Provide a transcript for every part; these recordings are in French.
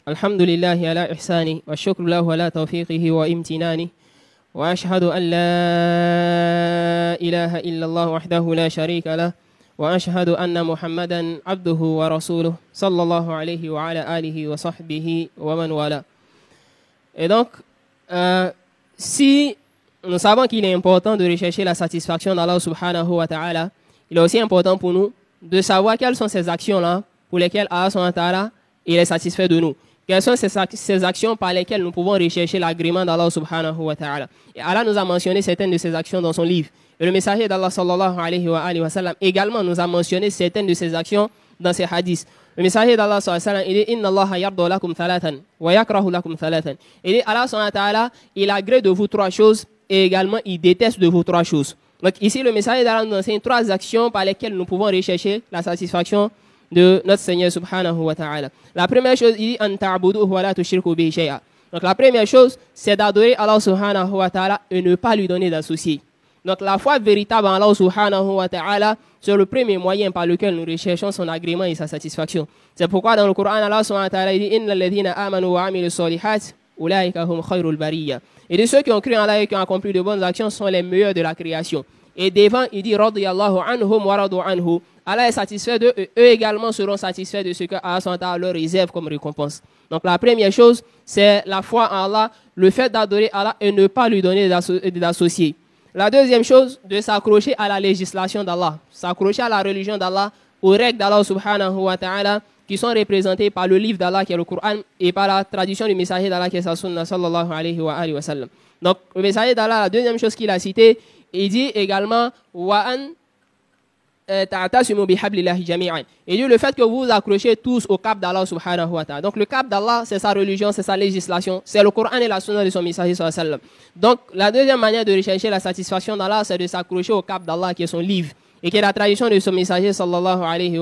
الحمد لله على إحسانه والشكر له على توفيقه وامتنانه وأشهد أن لا إله إلا الله وحده لا شريك له وأشهد أن محمدا عبده ورسوله صلى الله عليه وعلى آله وصحبه ومن والاه. Et donc, si nous savons qu'il est important de rechercher la satisfaction d'Allah subhanahu wa ta'ala, il est aussi important pour nous de savoir quelles sont ces actions-là pour lesquelles Allah subhanahu wa ta'ala est satisfait de nous. Quelles sont ces actions par lesquelles nous pouvons rechercher l'agrément d'Allah subhanahu wa ta'ala. Et Allah nous a mentionné certaines de ces actions dans son livre. Et le messager d'Allah sallallahu alayhi wa sallam également nous a mentionné certaines de ces actions dans ses hadiths. Le messager d'Allah sallallahu alayhi wa sallam, il dit Inna Allah yarda lakum thalathan wa yakrahu lakum thalathan. Il dit Allah subhanahu wa ta'ala, il agrée de vous trois choses et également il déteste de vous trois choses. Donc ici le messager d'Allah nous enseigne trois actions par lesquelles nous pouvons rechercher la satisfaction de notre Seigneur subhanahu wa ta'ala. La première chose, il dit an ta'buduhu wa la tushriku bihi shay'a. Donc la première chose, c'est d'adorer Allah subhanahu wa ta'ala et ne pas lui donner d'associés. Donc la foi véritable en Allah subhanahu wa ta'ala, c'est le premier moyen par lequel nous recherchons son agrément et sa satisfaction. C'est pourquoi dans le Coran, Allah subhanahu wa ta'ala dit innal ladhina amanu wa amilu solihat ulaika hum khayrul bariyya. Et de ceux qui ont cru en Allah et qui ont accompli de bonnes actions sont les meilleurs de la création. Et devant, il dit radiyallahu anhum wa radu anhu. Allah est satisfait d'eux et eux également seront satisfaits de ce que Allah leur réserve comme récompense. Donc la première chose, c'est la foi en Allah, le fait d'adorer Allah et ne pas lui donner d'associés. La deuxième chose, de s'accrocher à la législation d'Allah, s'accrocher à la religion d'Allah, aux règles d'Allah subhanahu wa ta'ala, qui sont représentées par le livre d'Allah qui est le Coran et par la tradition du messager d'Allah qui est sa sunna sallallahu alayhi wa sallam. Donc le messager d'Allah, la deuxième chose qu'il a citée, il dit également wa an et dit le fait que vous vous accrochez tous au cap d'Allah subhanahu wa ta'ala. Donc le cap d'Allah, c'est sa religion, c'est sa législation, c'est le Coran et la sunna de son messager sallallahu alayhi wa sallam. Donc la deuxième manière de rechercher la satisfaction d'Allah, c'est de s'accrocher au cap d'Allah qui est son livre et qui est la tradition de son messager sallallahu alayhi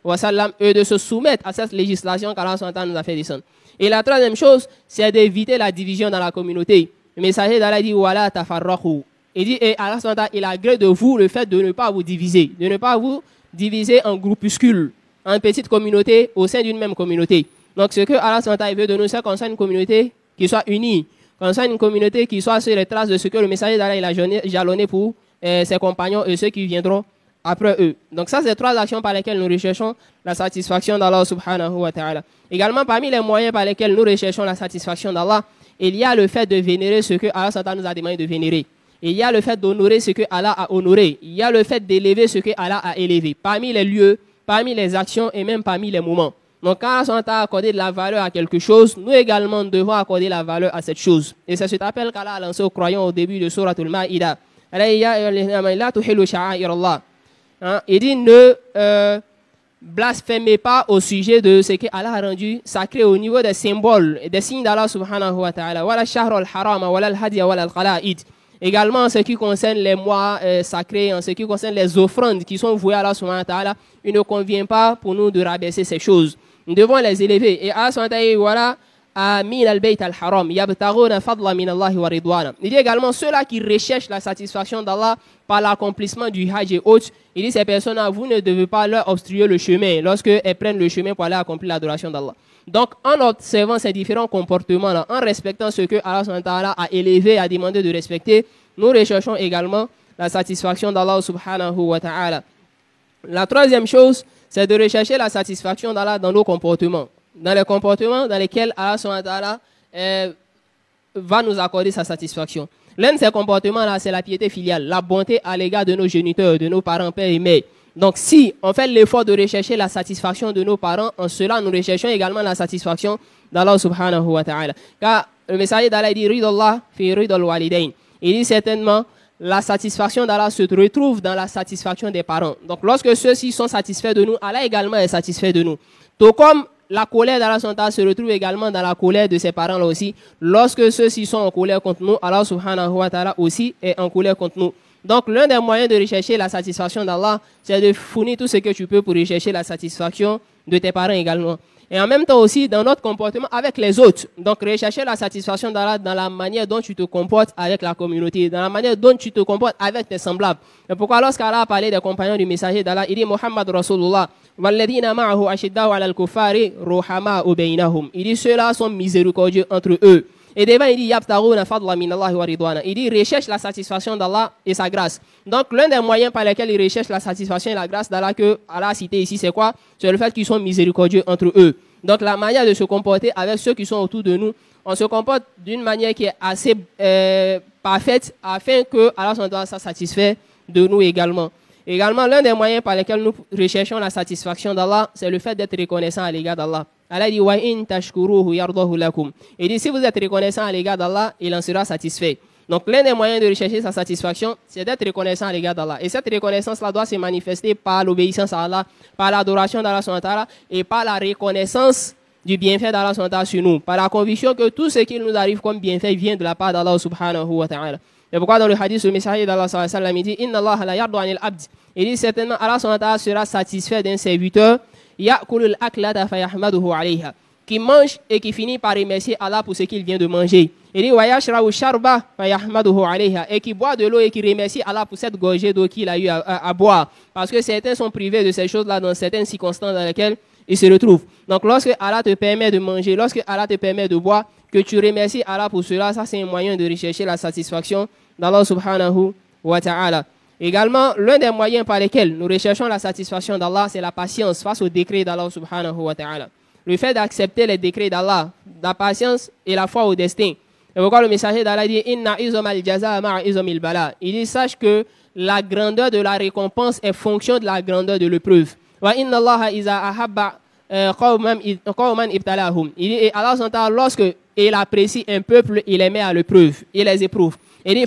wa sallam et de se soumettre à cette législation qu'Allah subhanahu wa ta'ala nous a fait descendre. Et la troisième chose, c'est d'éviter la division dans la communauté. Le messager d'Allah dit wala tafarraqu. Il dit, et Allah il agrée de vous le fait de ne pas vous diviser, de ne pas vous diviser en groupuscules, en petites communautés au sein d'une même communauté. Donc ce que Allah veut de nous, c'est qu'on soit une communauté qui soit unie, qu'on soit une communauté qui soit sur les traces de ce que le messager d'Allah a jalonné pour ses compagnons et ceux qui viendront après eux. Donc ça, c'est trois actions par lesquelles nous recherchons la satisfaction d'Allah subhanahu wa ta'ala. Également, parmi les moyens par lesquels nous recherchons la satisfaction d'Allah, il y a le fait de vénérer ce que Allah nous a demandé de vénérer. Il y a le fait d'honorer ce que Allah a honoré. Il y a le fait d'élever ce que Allah a élevé. Parmi les lieux, parmi les actions et même parmi les moments. Donc quand Allah a accordé de la valeur à quelque chose, nous également devons accorder la valeur à cette chose. Et c'est cet appel qu'Allah a lancé aux croyants au début de Surah Al-Ma'ida. Il dit ne blasphémez pas au sujet de ce que Allah a rendu sacré au niveau des symboles et des signes d'Allah subhanahu wa ta'ala. Wala shahr al-haram, wala al-hadiya, wala al-qala'id. Également, en ce qui concerne les mois sacrés, en ce qui concerne les offrandes qui sont vouées à Allah subhanahu wa ta'ala, il ne convient pas pour nous de rabaisser ces choses. Nous devons les élever. Et Allah subhanahu wa ta'ala, voilà, amin al-bayt al-haram, yabtaghuna fadla min Allah wa ridwana. Il dit également ceux-là qui recherchent la satisfaction d'Allah par l'accomplissement du hajj et autres. Il dit ces personnes-là, vous ne devez pas leur obstruer le chemin lorsqu'elles prennent le chemin pour aller accomplir l'adoration d'Allah. Donc, en observant ces différents comportements-là, en respectant ce que Allah subhanahu wa ta'ala a élevé, a demandé de respecter, nous recherchons également la satisfaction d'Allah subhanahu wa ta'ala. La troisième chose, c'est de rechercher la satisfaction d'Allah dans nos comportements. Dans les comportements dans lesquels Allah subhanahu wa ta'ala va nous accorder sa satisfaction. L'un de ces comportements-là, c'est la piété filiale, la bonté à l'égard de nos géniteurs, de nos parents, pères et mères. Donc, si on fait l'effort de rechercher la satisfaction de nos parents, en cela, nous recherchons également la satisfaction d'Allah subhanahu wa ta'ala. Car le messager d'Allah dit Ridallah fi ridal walidain. Il dit certainement, la satisfaction d'Allah se retrouve dans la satisfaction des parents. Donc, lorsque ceux-ci sont satisfaits de nous, Allah également est satisfait de nous. Tout comme la colère d'Allah se retrouve également dans la colère de ses parents là aussi. Lorsque ceux-ci sont en colère contre nous, Allah subhanahu wa ta'ala aussi est en colère contre nous. Donc, l'un des moyens de rechercher la satisfaction d'Allah, c'est de fournir tout ce que tu peux pour rechercher la satisfaction de tes parents également. Et en même temps aussi dans notre comportement avec les autres. Donc rechercher la satisfaction d'Allah dans la manière dont tu te comportes avec la communauté, dans la manière dont tu te comportes avec tes semblables. Et pourquoi lorsqu'Allah a parlé des compagnons du messager d'Allah, il dit Muhammad Rasulullah, walladhina ma'ahu ashidda'u 'alal kuffari ruhama'u bainahum. Il dit ceux-là sont miséricordieux entre eux. Et devant, il dit Yabtarouna fadla min Allah wa ridwana. Il dit recherche la satisfaction d'Allah et sa grâce. Donc l'un des moyens par lesquels ils recherchent la satisfaction et la grâce d'Allah que Allah a cité ici, c'est quoi? C'est le fait qu'ils sont miséricordieux entre eux. Donc la manière de se comporter avec ceux qui sont autour de nous, on se comporte d'une manière qui est assez parfaite afin que Allah soit satisfait de nous également. Également, l'un des moyens par lesquels nous recherchons la satisfaction d'Allah, c'est le fait d'être reconnaissant à l'égard d'Allah. Allah dit wa in tashkuruhu yardahu lakum. Et dit si vous êtes reconnaissant à l'égard d'Allah, il en sera satisfait. Donc l'un des moyens de rechercher sa satisfaction, c'est d'être reconnaissant à l'égard d'Allah. Et cette reconnaissance-là doit se manifester par l'obéissance à Allah, par l'adoration d'Allah et par la reconnaissance du bienfait d'Allah sur nous, par la conviction que tout ce qui nous arrive comme bienfait vient de la part d'Allah subhanahu wa ta'ala. Et pourquoi dans le hadith, le messager d'Allah sallallahu alayhi wa sallam, il dit Inna Allah la yardu anil abd. Il dit certainement Allah sera satisfait d'un serviteur ya'kulul aklata fayahmaduhu alayha, qui mange et qui finit par remercier Allah pour ce qu'il vient de manger. Il dit wa yashra'u sharba fayahmaduhu alayha, et qui boit de l'eau et qui remercie Allah pour cette gorgée d'eau qu'il a eu à boire, parce que certains sont privés de ces choses-là dans certaines circonstances dans lesquelles ils se retrouvent. Donc lorsque Allah te permet de manger, lorsque Allah te permet de boire, que tu remercies Allah pour cela, ça c'est un moyen de rechercher la satisfaction d'Allah subhanahu wa ta'ala. Également, l'un des moyens par lesquels nous recherchons la satisfaction d'Allah, c'est la patience face aux décrets d'Allah subhanahu wa ta'ala. Le fait d'accepter les décrets d'Allah, la patience et la foi au destin. Et pourquoi le messager d'Allah dit Inna izomal jaza ma'a izomil bala. Il dit sache que la grandeur de la récompense est fonction de la grandeur de l'épreuve. Wa inna Allah iza ahabba qawman ibtalahum. Il dit et Allah lorsque il apprécie un peuple, il les met à l'épreuve, il les éprouve. Il dit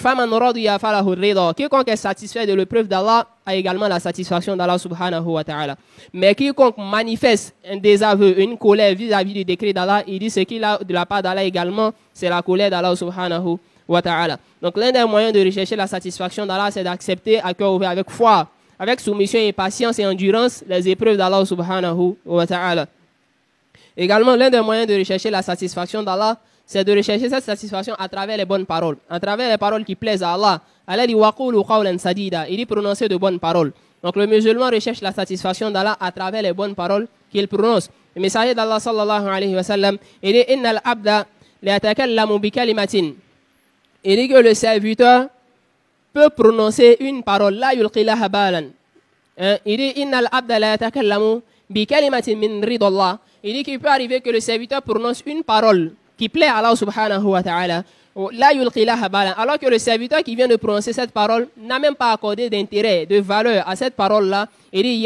quiconque est satisfait de l'épreuve d'Allah a également la satisfaction d'Allah subhanahu wa ta'ala. Mais quiconque manifeste un désaveu, une colère vis-à-vis du décret d'Allah, il dit ce qu'il a de la part d'Allah également, c'est la colère d'Allah subhanahu wa ta'ala. Donc l'un des moyens de rechercher la satisfaction d'Allah, c'est d'accepter à cœur ouvert, avec foi, avec soumission et patience et endurance, les épreuves d'Allah subhanahu wa ta'ala. Également, l'un des moyens de rechercher la satisfaction d'Allah, c'est de rechercher cette satisfaction à travers les bonnes paroles, à travers les paroles qui plaisent à Allah. Allah dit waqulu qawlan sadida, il dit prononcer de bonnes paroles. Donc le musulman recherche la satisfaction d'Allah à travers les bonnes paroles qu'il prononce. Le messager d'Allah sallallahu alayhi wa sallam, il dit innal abda la yatakallamu bi kalimatin. Il dit que le serviteur peut prononcer une parole la yulqilaha balan. Il dit innal abda la yatakallamu bi kalimatin min ridallah. Il dit qu'il peut arriver que le serviteur prononce une parole qui plaît à Allah subhanahu wa ta'ala, alors que le serviteur qui vient de prononcer cette parole n'a même pas accordé d'intérêt, de valeur à cette parole-là, il dit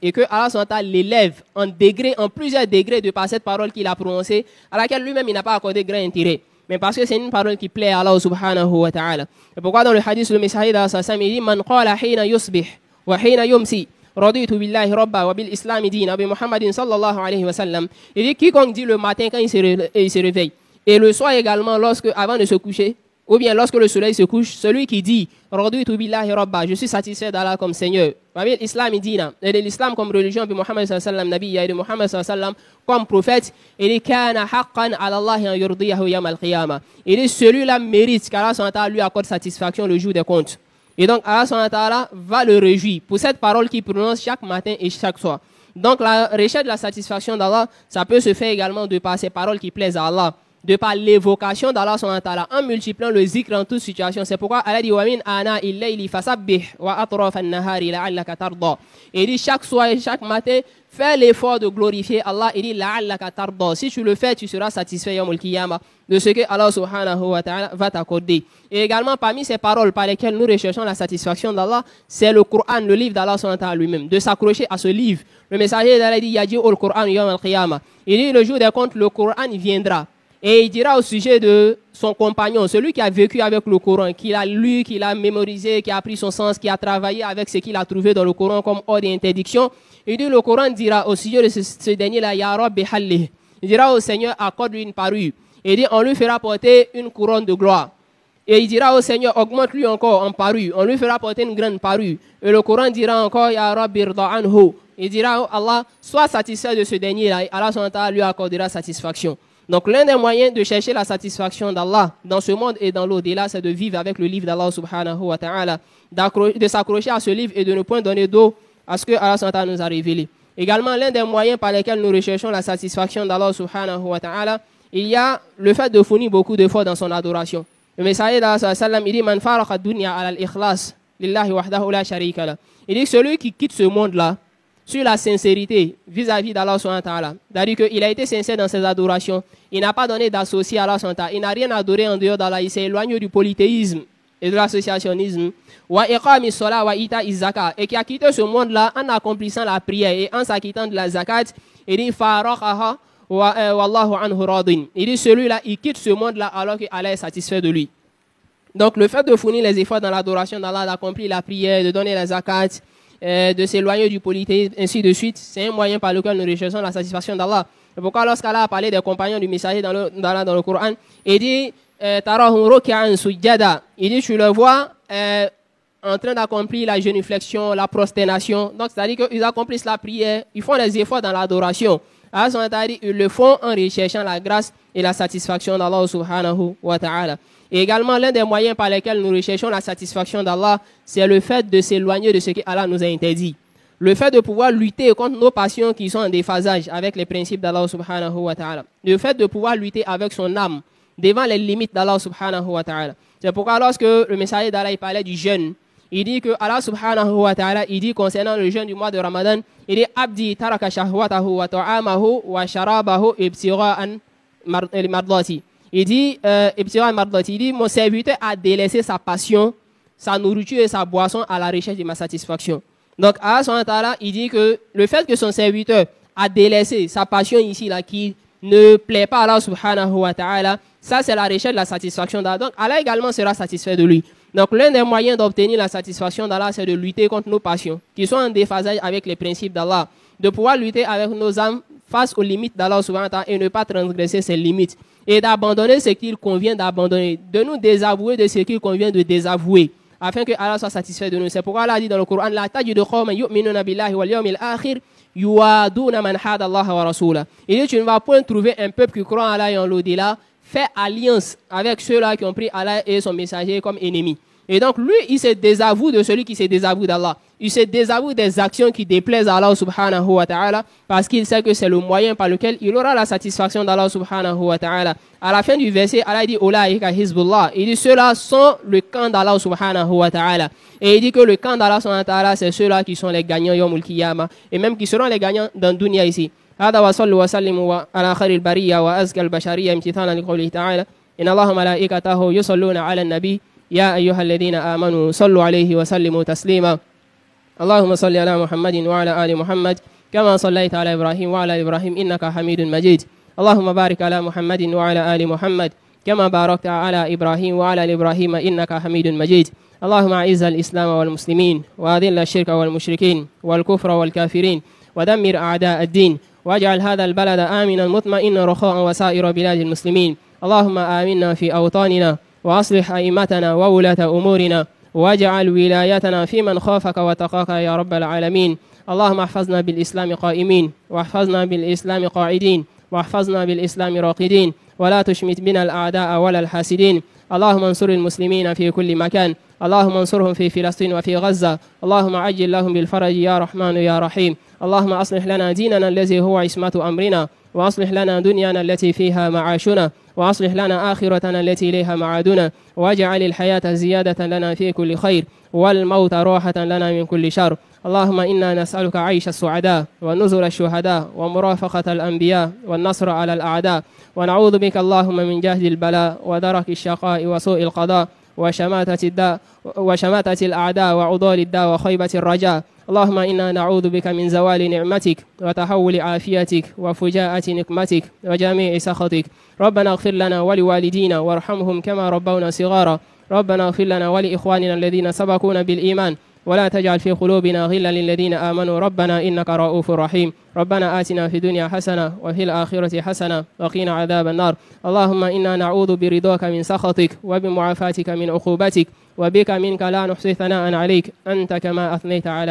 et que Allah l'élève en degrés, en plusieurs degrés de par cette parole qu'il a prononcée, à laquelle lui-même il n'a pas accordé grand intérêt, mais parce que c'est une parole qui plaît à Allah subhanahu wa ta'ala. Et pourquoi dans le hadith le messager d'Allah il dit man qala hina yusbih wa hina yumsi raditu billahi rabba wa bil islam dina bi Muhammadin sallallahu alayhi wa sallam. Il dit quiconque dit le matin quand il se réveille et le soir également avant de se coucher ou bien lorsque le soleil se couche, celui qui dit raditu billahi rabba, je suis satisfait d'Allah comme Seigneur, wa bil islam dina, et de l'islam comme religion, bi Muhammad sallallahu alayhi wa sallam nabiyya, et de Muhammad sallallahu alayhi wa sallam comme prophète, il dit kana haqqan ala Allah an yurdiyahu yawm al-qiyamah. Il dit celui-là mérite qu'Allah lui accorde satisfaction le jour des comptes. Et donc Allah va le réjouir pour cette parole qu'il prononce chaque matin et chaque soir. Donc la recherche de la satisfaction d'Allah, ça peut se faire également de par ces paroles qui plaisent à Allah, de par l'évocation d'Allah en multipliant le zikr en toute situation. C'est pourquoi Allah dit wa min ana il-layli fasabbih wa atraf an-nahari la'allaka tarda. Et il dit chaque soir et chaque matin, fais l'effort de glorifier Allah. Il dit la'allaka tarda. Si tu le fais, tu seras satisfait yawm al-qiyamah de ce que Allah subhanahu wa ta'ala va t'accorder. Et également parmi ces paroles par lesquelles nous recherchons la satisfaction d'Allah, c'est le Coran, le livre d'Allah subhanahu wa ta'ala lui-même, de s'accrocher à ce livre. Le messager d'Allah dit yaji'u al-Qur'an yawm al-qiyamah. Il dit le jour des comptes, le Coran viendra. Et il dira au sujet de son compagnon, celui qui a vécu avec le Coran, qui l'a lu, qui l'a mémorisé, qui a appris son sens, qui a travaillé avec ce qu'il a trouvé dans le Coran comme ordre et interdiction. Il dit, le Coran dira au sujet de ce dernier-là, Ya Rabbi Halli. Il dira au Seigneur, accorde-lui une parure. Il dit, on lui fera porter une couronne de gloire. Et il dira au Seigneur, augmente-lui encore en parure. On lui fera porter une grande parure. Et le Coran dira encore, Ya Rabbi irda anhu. Il dira, Allah, sois satisfait de ce dernier-là. Et Allah lui accordera satisfaction. Donc l'un des moyens de chercher la satisfaction d'Allah dans ce monde et dans l'au-delà, c'est de vivre avec le livre d'Allah subhanahu wa ta'ala, de s'accrocher à ce livre et de ne point donner d'eau à ce que Allah nous a révélé. Également, l'un des moyens par lesquels nous recherchons la satisfaction d'Allah subhanahu wa ta'ala, il y a le fait de fournir beaucoup d'efforts dans son adoration. Le messager d'Allah sallam, il dit Man faraqa dunya ala al-ikhlas lillahi wahdahu la sharika la. Il dit que celui qui quitte ce monde-là sur la sincérité vis-à-vis d'Allah subhanahu wa ta'ala, c'est-à-dire qu'il a été sincère dans ses adorations, il n'a pas donné d'associé à Allah subhanahu wa ta'ala, il n'a rien adoré en dehors d'Allah, il s'est éloigné du polythéisme et de l'associationnisme, wa iqami sola wa ita izaka, et qui a quitté ce monde-là en accomplissant la prière et en s'acquittant de la zakat, il dit faraqaha wallahu anhu radin. Il dit celui-là, il quitte ce monde-là alors qu'Allah est satisfait de lui. Donc le fait de fournir les efforts dans l'adoration d'Allah, d'accomplir la prière, de donner la zakat, de s'éloigner du polythéisme, ainsi de suite, c'est un moyen par lequel nous recherchons la satisfaction d'Allah. C'est pourquoi lorsqu'Allah a parlé des compagnons du messager dans le Coran, il dit tarahum ruki'an sujjada. Il dit tu le vois en train d'accomplir la génuflexion, la prosternation. Donc c'est-à-dire qu'ils accomplissent la prière, ils font des efforts dans l'adoration. Ils le font en recherchant la grâce et la satisfaction d'Allah subhanahu wa ta'ala. Et également, l'un des moyens par lesquels nous recherchons la satisfaction d'Allah, c'est le fait de s'éloigner de ce qu'Allah nous a interdit. Le fait de pouvoir lutter contre nos passions qui sont en déphasage avec les principes d'Allah subhanahu wa ta'ala. Le fait de pouvoir lutter avec son âme devant les limites d'Allah subhanahu wa ta'ala. C'est pourquoi lorsque le messager d'Allah parlait du jeûne, il dit que Allah subhanahu wa ta'ala, il dit concernant le jeûne du mois de Ramadan, il dit Abdi taraka shahwatahu wa ta'amahu wa sharabahu ibtira'an mardati. Il dit ibtira'an mardati, il dit mon serviteur a délaissé sa passion, sa nourriture et sa boisson à la recherche de ma satisfaction. Donc Allah subhanahu wa ta'ala, il dit que le fait que son serviteur a délaissé sa passion ici là qui ne plaît pas à Allah subhanahu wa ta'ala, ça c'est la recherche de la satisfaction d'Allah. Donc Allah également sera satisfait de lui. Donc l'un des moyens d'obtenir la satisfaction d'Allah, c'est de lutter contre nos passions, qui sont en déphasage avec les principes d'Allah. De pouvoir lutter avec nos âmes face aux limites d'Allah subhanahu wa ta'ala et ne pas transgresser ses limites. Et d'abandonner ce qu'il convient d'abandonner. De nous désavouer de ce qu'il convient de désavouer. Afin que Allah soit satisfait de nous. C'est pourquoi Allah dit dans le Coran, La tajidu qawman yu'minuna billahi wal yawmil akhir yuwaduna man hada Allah wa rasulah. Il dit, tu ne vas point trouver un peuple qui croit en Allah et en l'au-delà fait alliance avec ceux-là qui ont pris Allah et son messager comme ennemis. Et donc lui, il se désavoue de celui qui se désavoue d'Allah. Il se désavoue des actions qui déplaisent à Allah subhanahu wa ta'ala parce qu'il sait que c'est le moyen par lequel il aura la satisfaction d'Allah subhanahu wa ta'ala. À la fin du verset, Allah dit Ulaika hizbullah. Il dit ceux-là sont le camp d'Allah subhanahu wa ta'ala. Et il dit que le camp d'Allah subhanahu wa ta'ala, c'est ceux-là qui sont les gagnants yawmul qiyamah et même qui seront les gagnants dans le dunya ici. هذا وصلوا وسلموا على خير البرية وأزكى البشرية امتثالا لقوله تعالى إن الله ملائكته يصلون على النبي يا أيها الذين آمنوا صلوا عليه وسلموا تسليما اللهم صل على محمد وعلى آل محمد كما صليت على إبراهيم وعلى إبراهيم إنك حميد مجيد اللهم بارك على محمد وعلى آل محمد كما باركت على إبراهيم وعلى آل إبراهيم إنك حميد مجيد اللهم أعز الإسلام والمسلمين وأذل الشرك والمشركين والكفر والكافرين ودمر أعداء الدين واجعل هذا البلد آمنا مطمئنا رخاء وسائر بلاد المسلمين اللهم آمنا في أوطاننا وأصلح أئمتنا وولاة أمورنا واجعل ولايتنا في من خافك وتقاك يا رب العالمين اللهم احفظنا بالإسلام قائمين واحفظنا بالإسلام قاعدين واحفظنا بالإسلام راقدين ولا تشمت بنا الأعداء ولا الحاسدين اللهم انصر المسلمين في كل مكان اللهم انصرهم في فلسطين وفي غزة اللهم عجل لهم بالفرج يا رحمن يا رحيم اللهم أصلح لنا ديننا الذي هو عصمة أمرنا وأصلح لنا دنيانا التي فيها معاشنا وأصلح لنا آخرتنا التي إليها معادنا واجعل الحياة زيادة لنا في كل خير والموت راحة لنا من كل شر اللهم إنا نسألك عيش السعداء ونزل الشهداء ومرافقة الأنبياء والنصر على الأعداء ونعوذ بك اللهم من جهد البلاء ودرك الشقاء وسوء القضاء وشماتة الأعداء وعضال الداء وخيبة الرجاء اللهم إنا نعوذ بك من زوال نعمتك وتحول عافيتك وفجاءة نقمتك وجميع سخطك ربنا اغفر لنا ولوالدينا وارحمهم كما ربونا صغارا ربنا اغفر لنا ولإخواننا الذين سبقونا بالإيمان ولا تجعل في قلوبنا غلا للذين آمنوا ربنا إنك رؤوف رحيم ربنا آتنا في الدنيا حسنة وفي الآخرة حسنة وقنا عذاب النار اللهم إنا نعوذ برضاك من سخطك وبمعافاتك من عقوبتك وبك منك لا نحصي ثناء عليك أنت كما أثنيت على